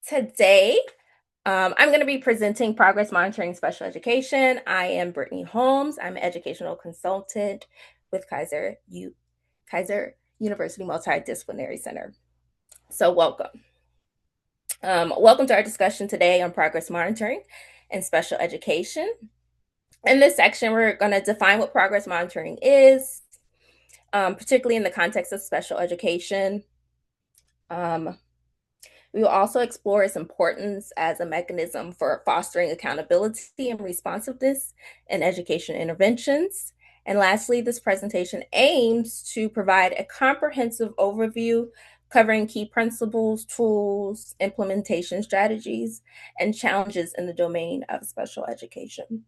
Today, I'm going to be presenting Progress Monitoring Special Education. I am Brittany Holmes. I'm an educational consultant with Kaiser University Multidisciplinary Center. So welcome. Welcome to our discussion today on progress monitoring and special education. In this section, we're going to define what progress monitoring is, particularly in the context of special education. We will also explore its importance as a mechanism for fostering accountability and responsiveness in education interventions. And lastly, this presentation aims to provide a comprehensive overview covering key principles, tools, implementation strategies, and challenges in the domain of special education.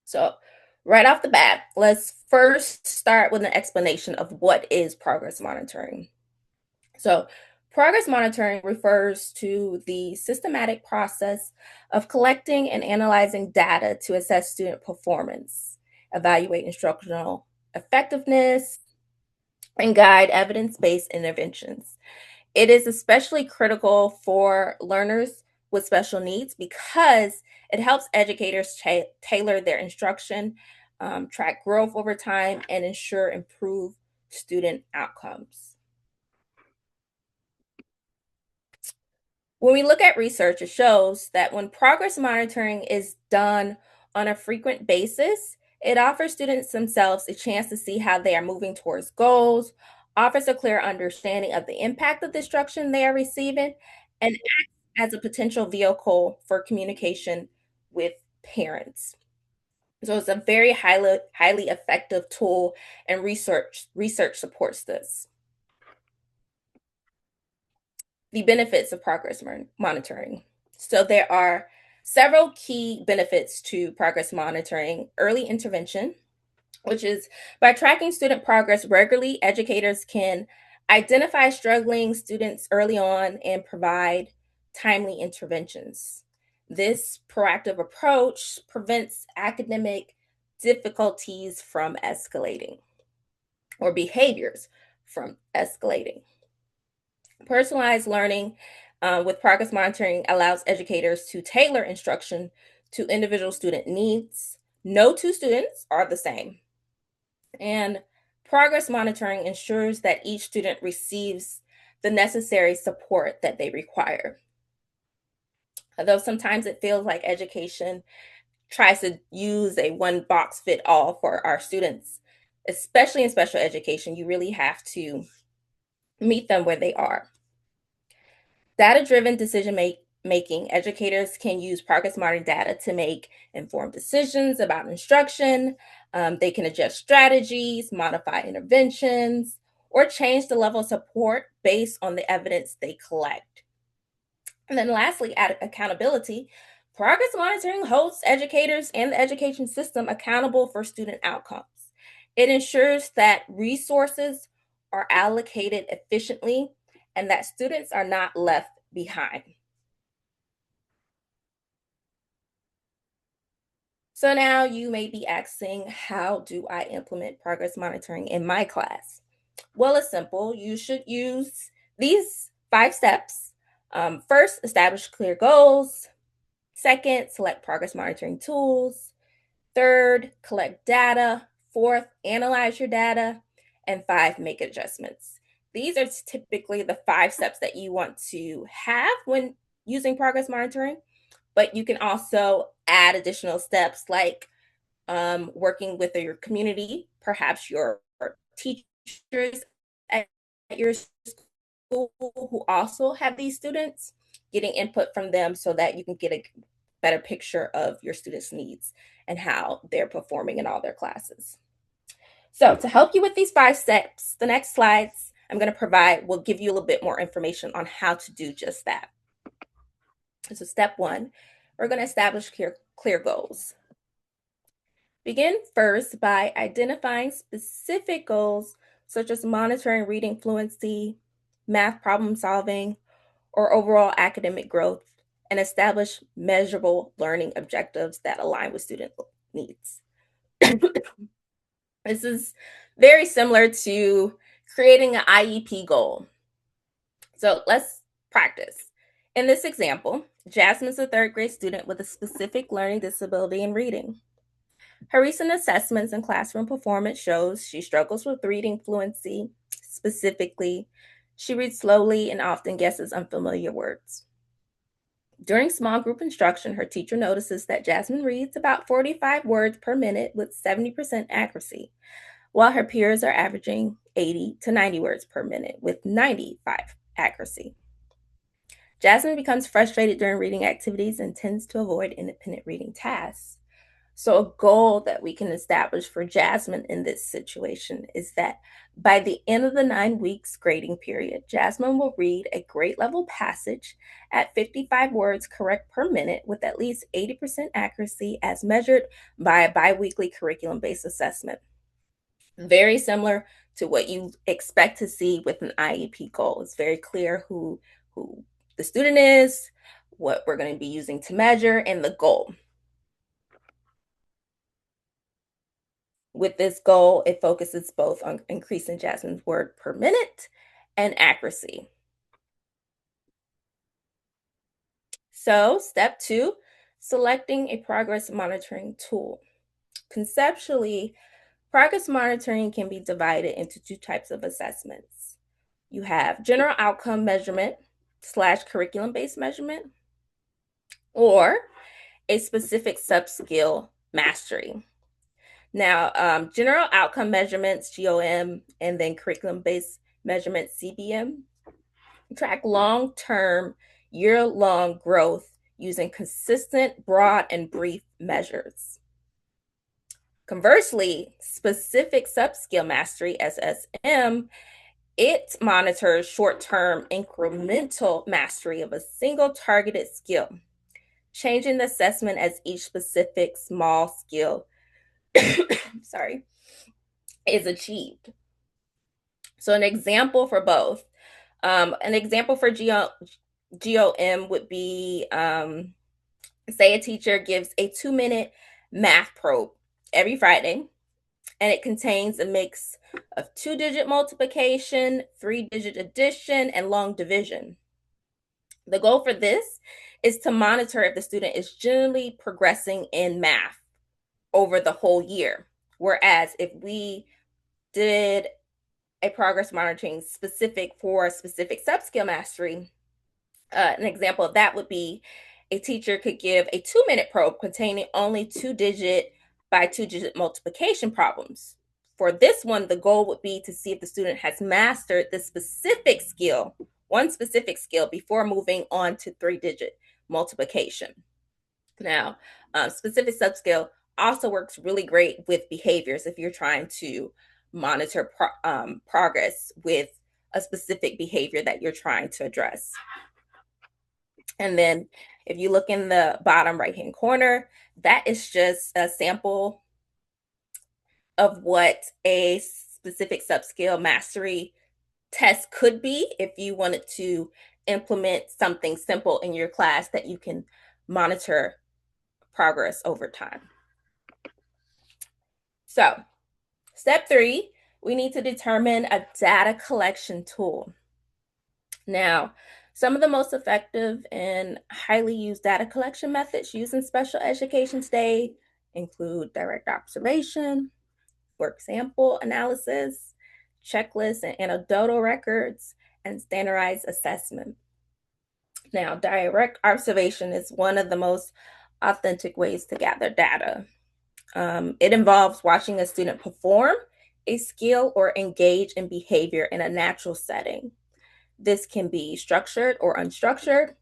So, right off the bat, let's first start with an explanation of what is progress monitoring. So, progress monitoring refers to the systematic process of collecting and analyzing data to assess student performance, evaluate instructional effectiveness, and guide evidence based interventions. It is especially critical for learners with special needs because it helps educators tailor their instruction, track growth over time, and ensure improved student outcomes. When we look at research, it shows that when progress monitoring is done on a frequent basis, it offers students themselves a chance to see how they are moving towards goals, offers a clear understanding of the impact of the instruction they are receiving, and acts as a potential vehicle for communication with parents. So it's a very highly effective tool, and research supports this. The benefits of progress monitoring. So there are several key benefits to progress monitoring. Early intervention, which is by tracking student progress regularly, educators can identify struggling students early on and provide timely interventions. This proactive approach prevents academic difficulties from escalating or behaviors from escalating. Personalized learning with progress monitoring allows educators to tailor instruction to individual student needs. No two students are the same. And progress monitoring ensures that each student receives the necessary support that they require. Although sometimes it feels like education tries to use a one box fit all for our students, especially in special education, you really have to meet them where they are. Data-driven decision making, educators can use progress monitoring data to make informed decisions about instruction. They can adjust strategies, modify interventions, or change the level of support based on the evidence they collect. And then lastly, accountability. Progress monitoring holds educators and the education system accountable for student outcomes. It ensures that resources are allocated efficiently and that students are not left behind. So now you may be asking, how do I implement progress monitoring in my class? Well, it's simple. You should use these 5 steps. First, establish clear goals. Second, select progress monitoring tools. Third, collect data. Fourth, analyze your data. And 5, make adjustments. These are typically the 5 steps that you want to have when using progress monitoring, but you can also add additional steps like working with your community, perhaps your teachers at your school who also have these students, getting input from them so that you can get a better picture of your students' needs and how they're performing in all their classes. So to help you with these 5 steps, the next slides I'm going to provide will give you a little bit more information on how to do just that. So step 1, we're going to establish clear goals. Begin first by identifying specific goals such as monitoring reading fluency, math problem solving, or overall academic growth, and establish measurable learning objectives that align with student needs. This is very similar to creating an IEP goal. So let's Practice. In this example, Jasmine is a third grade student with a specific learning disability in reading. Her recent assessments and classroom performance shows she struggles with reading fluency. Specifically, she reads slowly and often guesses unfamiliar words. During small group instruction, her teacher notices that Jasmine reads about 45 words per minute with 70% accuracy, while her peers are averaging 80 to 90 words per minute with 95 accuracy. Jasmine becomes frustrated during reading activities and tends to avoid independent reading tasks. So, a goal that we can establish for Jasmine in this situation is that by the end of the 9 weeks grading period, Jasmine will read a grade level passage at 55 words correct per minute with at least 80% accuracy as measured by a biweekly curriculum based assessment. Very similar to what you expect to see with an IEP goal. It's very clear who the student is, what we're going to be using to measure, and the goal. With this goal, it focuses both on increasing Jasmine's word per minute and accuracy. So, step 2, selecting a progress monitoring tool. Conceptually, progress monitoring can be divided into 2 types of assessments. You have general outcome measurement / curriculum-based measurement, or a specific subskill mastery. Now, general outcome measurements, GOM, and then curriculum-based measurements, CBM, track long-term, year-long growth using consistent, broad, and brief measures. Conversely, specific subskill mastery, SSM, it monitors short-term incremental mastery of a single targeted skill, changing the assessment as each specific small skill is achieved. So an example for both, an example for GOM would be, say a teacher gives a 2-minute math probe every Friday, and it contains a mix of 2-digit multiplication, 3-digit addition, and long division. The goal for this is to monitor if the student is generally progressing in math over the whole year. Whereas if we did a progress monitoring specific for specific subskill mastery, an example of that would be a teacher could give a 2-minute probe containing only 2-digit by 2-digit multiplication problems. For this one, the goal would be to see if the student has mastered the specific skill, one specific skill, before moving on to 3-digit multiplication. Now, specific subskill also works really great with behaviors if you're trying to monitor progress with a specific behavior that you're trying to address. And then if you look in the bottom right-hand corner, that is just a sample of what a specific subskill mastery test could be if you wanted to implement something simple in your class that you can monitor progress over time. So, step 3, we need to determine a data collection tool. Now, some of the most effective and highly used data collection methods used in special education today include direct observation, work sample analysis, checklists and anecdotal records, and standardized assessment. Now, direct observation is one of the most authentic ways to gather data. It involves watching a student perform a skill or engage in behavior in a natural setting. This can be structured or unstructured,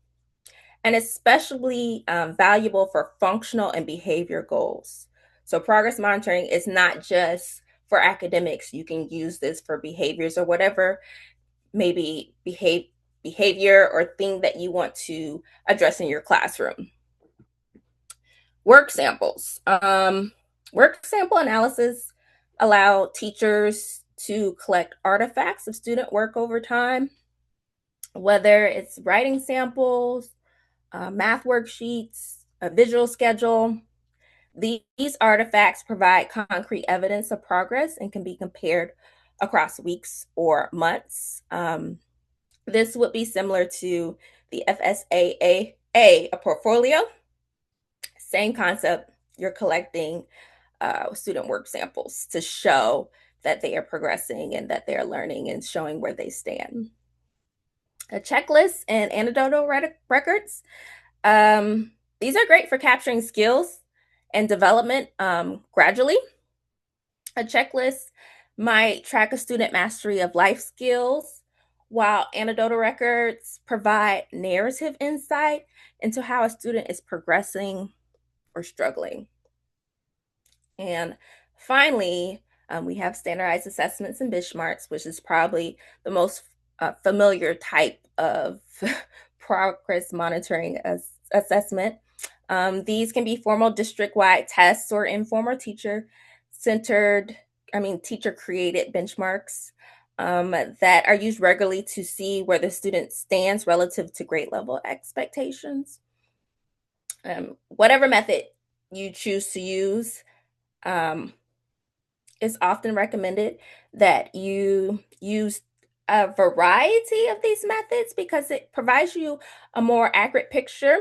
and especially valuable for functional and behavior goals. So progress monitoring is not just for academics. You can use this for behaviors or whatever maybe behavior or thing that you want to address in your classroom. Work samples. Work sample analysis allow teachers to collect artifacts of student work over time, whether it's writing samples, math worksheets, a visual schedule. These artifacts provide concrete evidence of progress and can be compared across weeks or months. This would be similar to the FSAA, a portfolio. Same concept. You're collecting student work samples to show that they are progressing and that they are learning and showing where they stand. A checklist and anecdotal records. These are great for capturing skills and development gradually. A checklist might track a student mastery of life skills, while anecdotal records provide narrative insight into how a student is progressing or struggling. And finally, we have standardized assessments and benchmarks, which is probably the most familiar type of progress monitoring assessment. These can be formal district-wide tests or informal teacher-created benchmarks that are used regularly to see where the student stands relative to grade level expectations. Whatever method you choose to use, it's often recommended that you use a variety of these methods because it provides you a more accurate picture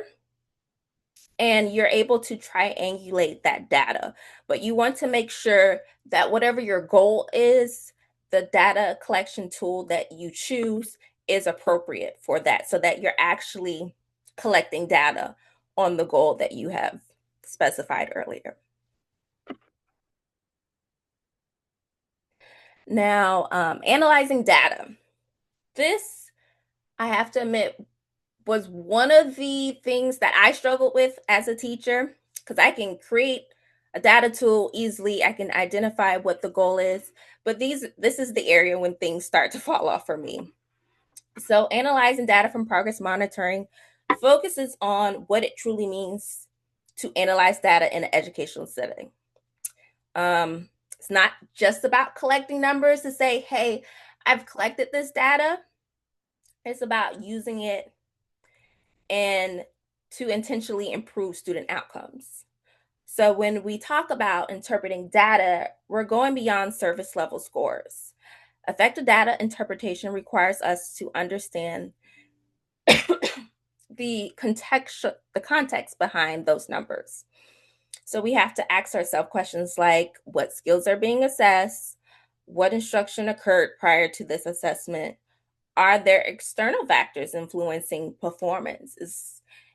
and you're able to triangulate that data. But you want to make sure that whatever your goal is, the data collection tool that you choose is appropriate for that so that you're actually collecting data on the goal that you have specified earlier. Now, analyzing data. This, I have to admit, was one of the things that I struggled with as a teacher because I can create a data tool easily. I can identify what the goal is, but this is the area when things start to fall off for me. So, analyzing data from progress monitoring focuses on what it truly means to analyze data in an educational setting. It's not just about collecting numbers to say, hey, I've collected this data. It's about using it and to intentionally improve student outcomes. So when we talk about interpreting data, we're going beyond surface level scores. Effective data interpretation requires us to understand the context behind those numbers. So we have to ask ourselves questions like what skills are being assessed, what instruction occurred prior to this assessment, are there external factors influencing performance?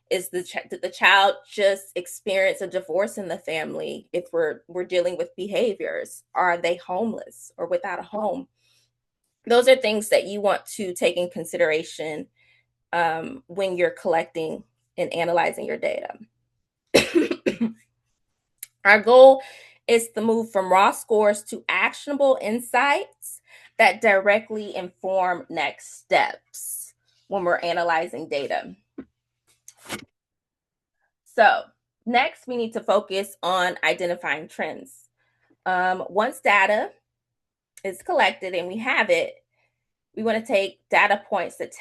Did the child just experience a divorce in the family? If we're dealing with behaviors, are they homeless or without a home? Those are things that you want to take in consideration when you're collecting and analyzing your data. Our goal is to move from raw scores to actionable insights that directly inform next steps when we're analyzing data. So, next, we need to focus on identifying trends. Once data is collected and we have it, we want to take data points that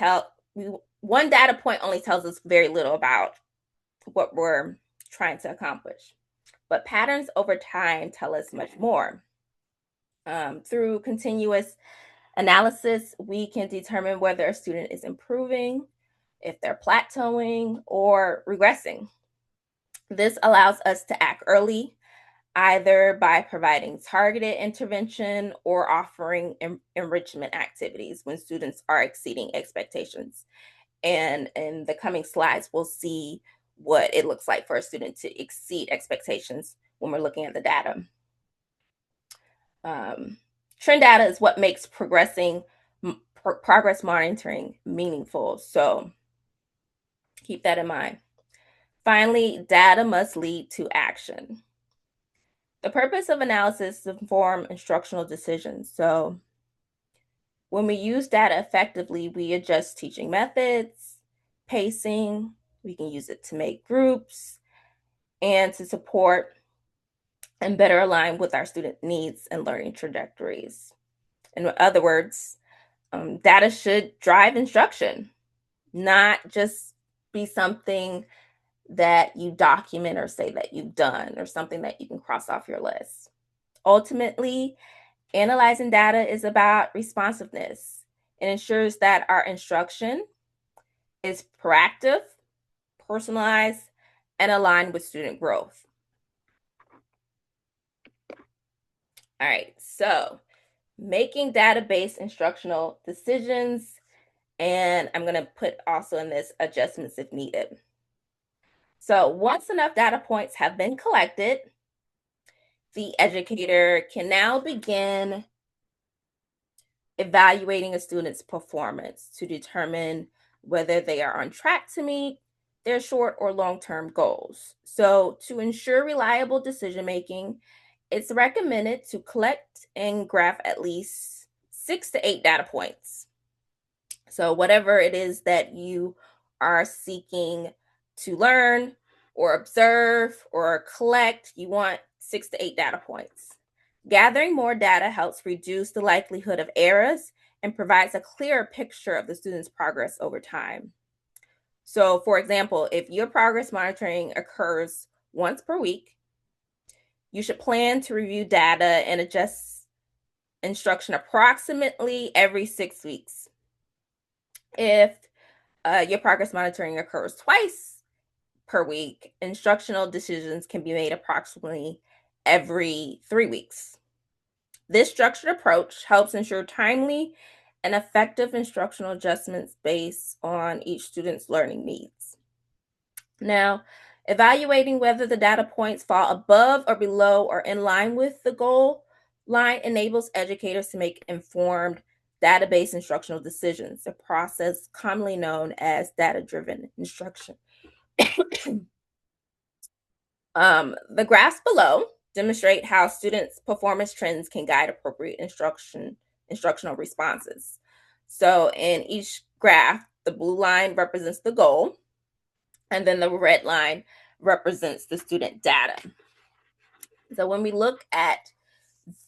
one data point only tells us very little about what we're trying to accomplish. But patterns over time tell us much more. Through continuous analysis, we can determine whether a student is improving, if they're plateauing, or regressing. This allows us to act early, either by providing targeted intervention or offering enrichment activities when students are exceeding expectations. And in the coming slides, we'll see what it looks like for a student to exceed expectations when we're looking at the data. Trend data is what makes progress monitoring meaningful. So keep that in mind. Finally, data must lead to action. The purpose of analysis is to inform instructional decisions. So when we use data effectively, we adjust teaching methods, pacing, we can use it to make groups and to support and better align with our student needs and learning trajectories. In other words, data should drive instruction, not just be something that you document or say that you've done or something that you can cross off your list. Ultimately, analyzing data is about responsiveness. It ensures that our instruction is proactive, personalized, and aligned with student growth. All right, so making database instructional decisions, and I'm going to put also in this adjustments if needed. So once enough data points have been collected, the educator can now begin evaluating a student's performance to determine whether they are on track to meet their short or long-term goals. So to ensure reliable decision making, it's recommended to collect and graph at least 6 to 8 data points. So whatever it is that you are seeking to learn or observe or collect, you want 6 to 8 data points. Gathering more data helps reduce the likelihood of errors and provides a clearer picture of the student's progress over time. So, for example, if your progress monitoring occurs once per week, you should plan to review data and adjust instruction approximately every 6 weeks. If your progress monitoring occurs twice per week, instructional decisions can be made approximately every 3 weeks. This structured approach helps ensure timely and effective instructional adjustments based on each student's learning needs. Now, evaluating whether the data points fall above or below or in line with the goal line enables educators to make informed database instructional decisions, a process commonly known as data-driven instruction. The graphs below demonstrate how students' performance trends can guide appropriate instructional responses. So in each graph, the blue line represents the goal, and then the red line represents the student data. So when we look at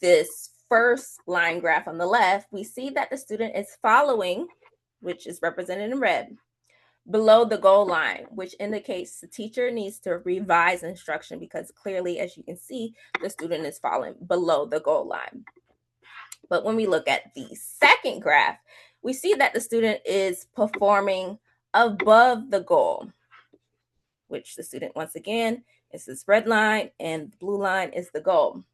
this first line graph on the left, we see that the student is following, which is represented in red, below the goal line, which indicates the teacher needs to revise instruction because clearly, as you can see, the student is falling below the goal line. But when we look at the second graph, we see that the student is performing above the goal, which the student, once again, is this red line, and the blue line is the goal.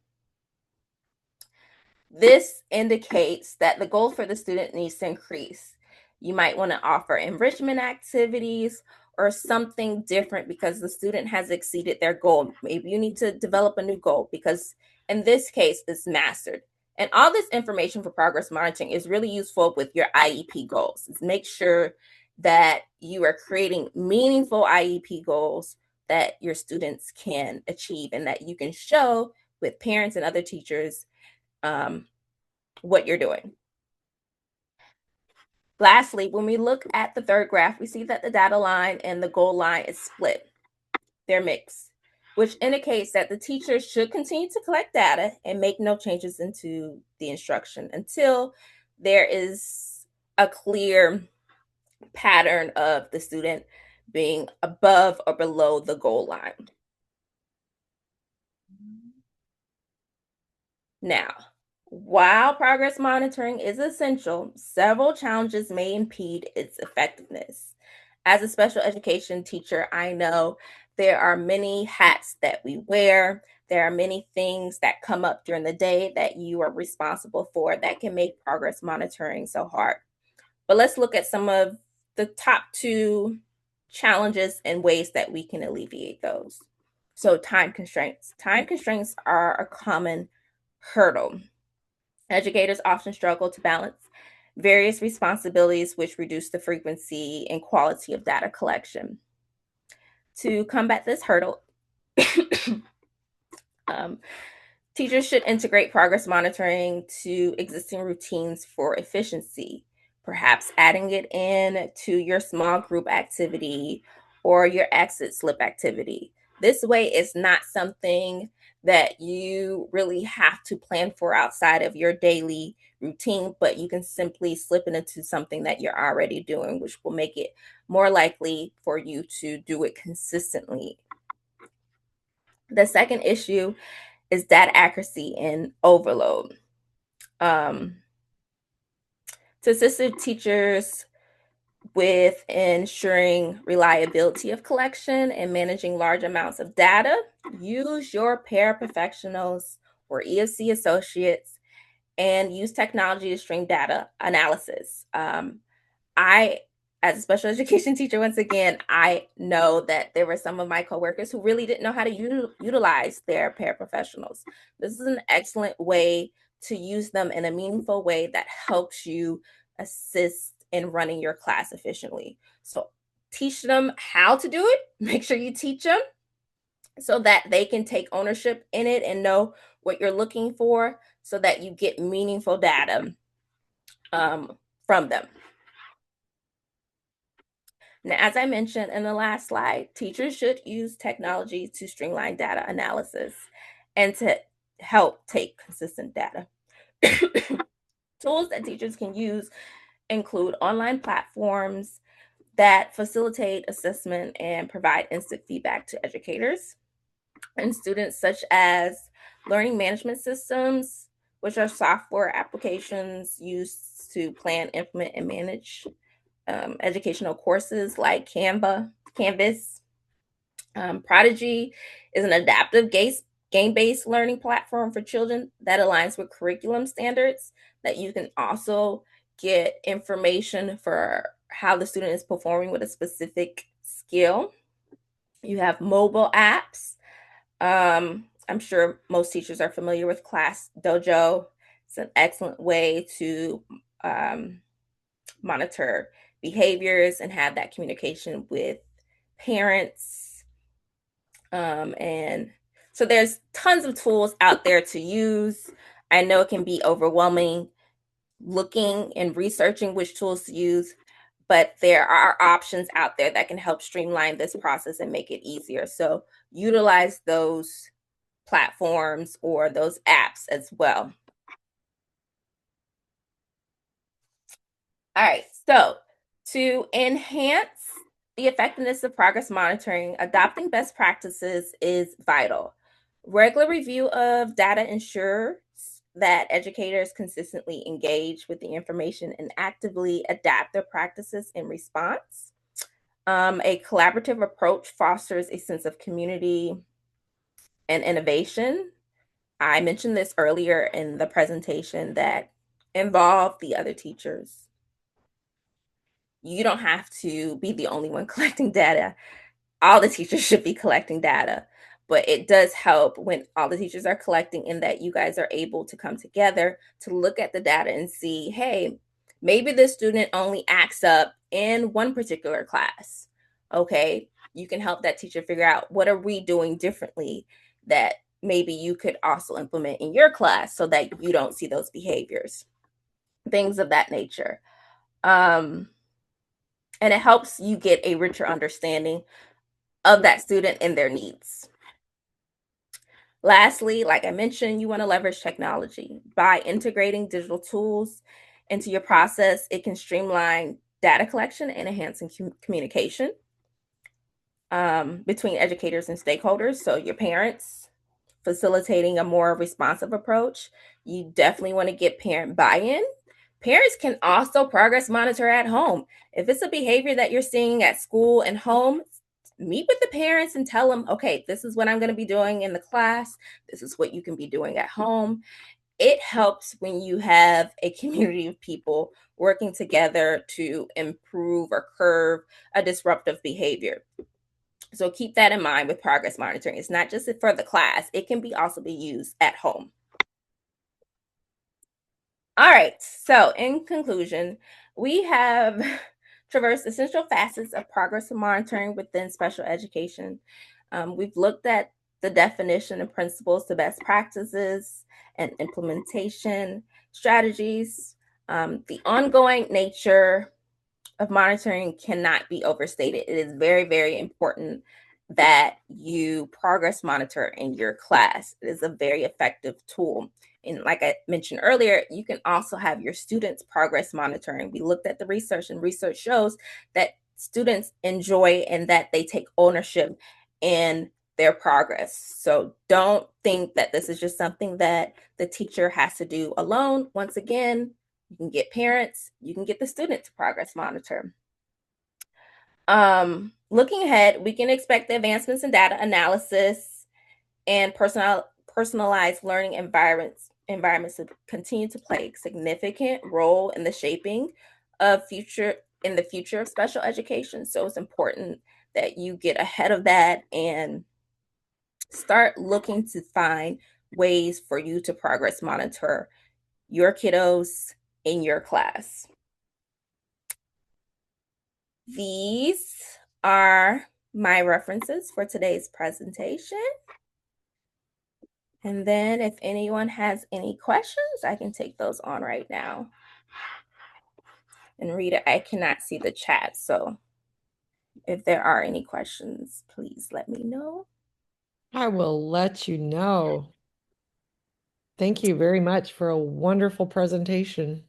This indicates that the goal for the student needs to increase. You might want to offer enrichment activities or something different because the student has exceeded their goal. Maybe you need to develop a new goal because in this case, it's mastered. And all this information for progress monitoring is really useful with your IEP goals. Is make sure that you are creating meaningful IEP goals that your students can achieve and that you can show with parents and other teachers what you're doing. Lastly, when we look at the third graph, we see that the data line and the goal line is split. They're mixed, which indicates that the teacher should continue to collect data and make no changes into the instruction until there is a clear pattern of the student being above or below the goal line. Now, while progress monitoring is essential, several challenges may impede its effectiveness. As a special education teacher, I know there are many hats that we wear. There are many things that come up during the day that you are responsible for that can make progress monitoring so hard. But let's look at some of the top 2 challenges and ways that we can alleviate those. So, time constraints. Time constraints are a common hurdle. Educators often struggle to balance various responsibilities, which reduce the frequency and quality of data collection. To combat this hurdle, teachers should integrate progress monitoring to existing routines for efficiency, perhaps adding it in to your small group activity or your exit slip activity. This way, it's not something that you really have to plan for outside of your daily routine, but you can simply slip it into something that you're already doing, which will make it more likely for you to do it consistently. The second issue is data accuracy and overload. Um, To assist teachers with ensuring reliability of collection and managing large amounts of data, use your paraprofessionals or EOC associates and use technology to stream data analysis. I, as a special education teacher, once again, I know that there were some of my coworkers who really didn't know how to utilize their paraprofessionals. This is an excellent way to use them in a meaningful way that helps you assist in running your class efficiently. So teach them how to do it. Make sure you teach them so that they can take ownership in it and know what you're looking for so that you get meaningful data from them. Now, as I mentioned in the last slide, teachers should use technology to streamline data analysis and to help take consistent data. Tools that teachers can use include online platforms that facilitate assessment and provide instant feedback to educators and students, such as learning management systems, which are software applications used to plan, implement, and manage educational courses like Canvas. Prodigy is an adaptive game-based learning platform for children that aligns with curriculum standards that you can also get information for how the student is performing with a specific skill. You have mobile apps. I'm sure most teachers are familiar with Class Dojo. It's an excellent way to monitor behaviors and have that communication with parents. And so there's tons of tools out there to use. I know it can be overwhelming looking and researching which tools to use, but there are options out there that can help streamline this process and make it easier. So utilize those platforms or those apps as well. All right, so to enhance the effectiveness of progress monitoring, adopting best practices is vital. Regular review of data ensures that educators consistently engage with the information and actively adapt their practices in response. A collaborative approach fosters a sense of community and innovation. I mentioned this earlier in the presentation that involve the other teachers. You don't have to be the only one collecting data. All the teachers should be collecting data, but it does help when all the teachers are collecting in that you guys are able to come together to look at the data and see, hey, maybe this student only acts up in one particular class. Okay, you can help that teacher figure out what are we doing differently that maybe you could also implement in your class so that you don't see those behaviors, things of that nature. And it helps you get a richer understanding of that student and their needs. Lastly, like I mentioned, you want to leverage technology. By integrating digital tools into your process, it can streamline data collection and enhancing communication between educators and stakeholders. So your parents, facilitating a more responsive approach. You definitely want to get parent buy-in. Parents can also progress monitor at home. If it's a behavior that you're seeing at school and home, meet with the parents and tell them, okay, this is what I'm going to be doing in the class. This is what you can be doing at home. It helps when you have a community of people working together to improve or curb a disruptive behavior. So keep that in mind with progress monitoring. It's not just for the class. It can be also be used at home. All right. So in conclusion, we have traversed essential facets of progress monitoring within special education. We've looked at the definition and principles to best practices and implementation strategies. The ongoing nature of monitoring cannot be overstated. It is very, very important that you progress monitor in your class. It is a very effective tool. And like I mentioned earlier, you can also have your students progress monitoring. We looked at the research, and research shows that students enjoy and that they take ownership in their progress. So don't think that this is just something that the teacher has to do alone. Once again, You can get parents, you can get the student to progress monitor. Looking ahead, we can expect the advancements in data analysis and personalized learning environments to continue to play a significant role in the shaping of the future of special education. So it's important that you get ahead of that and start looking to find ways for you to progress monitor your kiddos in your class. These are my references for today's presentation. And then if anyone has any questions, I can take those on right now. And Rita, I cannot see the chat, so if there are any questions, please let me know. I will let you know. Thank you very much for a wonderful presentation.